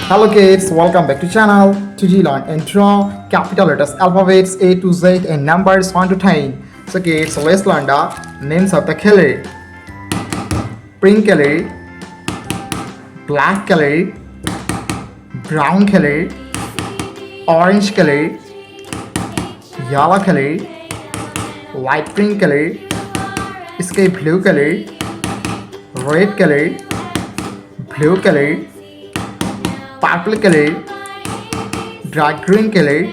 Hello kids, welcome back to channel. Today learn and draw capital letters, alphabets A to Z and numbers 1 to 10. So kids, let's learn the names of the color. Pink color, black color, brown color, orange color, yellow color, light pink color, sky blue color, red color, blue color, purple color, dark green color,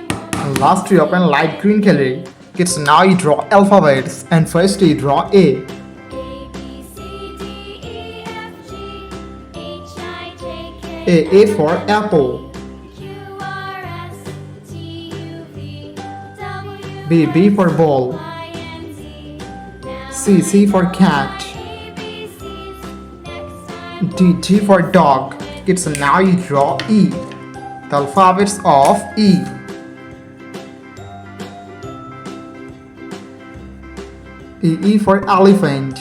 and last we open light green color. Kids, now you draw alphabets and first you draw A. A for apple. B for ball. C for cat. D for dog. Kids, now you draw E, the alphabets of E. E for elephant.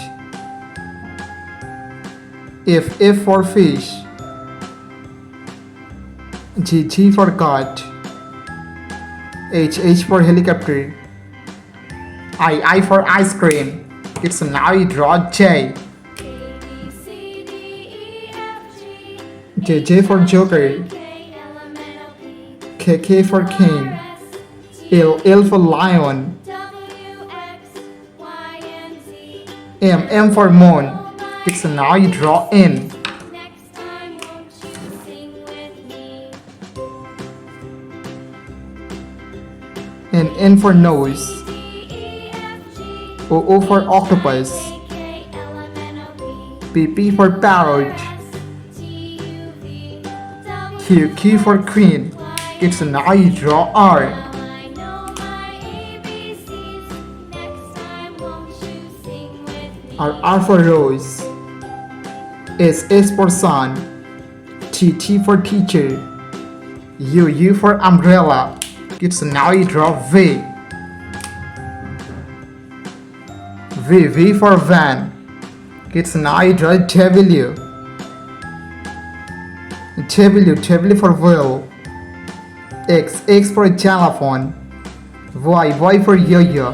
F for fish. G for cat. H for helicopter. I for ice cream. Kids, now you draw J. J for joker. K for king. L for lion. M for moon. Kids, now you draw N. And N for nose. O for octopus. P for parrot. Q for queen. Kids, now you draw R. R for rose. S for sun. T for teacher. U for umbrella. Kids, now you draw V. V for van. Kids, now you draw W. W for wheel. X for telephone. Y for yo-yo.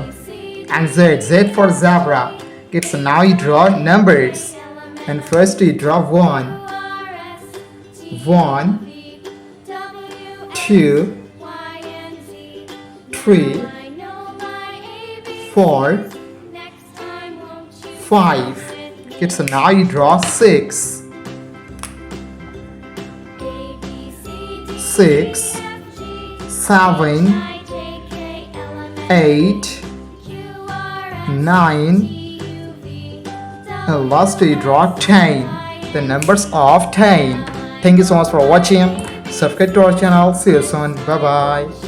And Z for zebra. Kids, now you draw numbers. And first you draw 1, 2, 3, 4, 5. Kids, now you draw 6, 7, 8, 9, and last you draw 10, the numbers of 10. Thank you so much for watching. Subscribe to our channel. See you soon. Bye bye.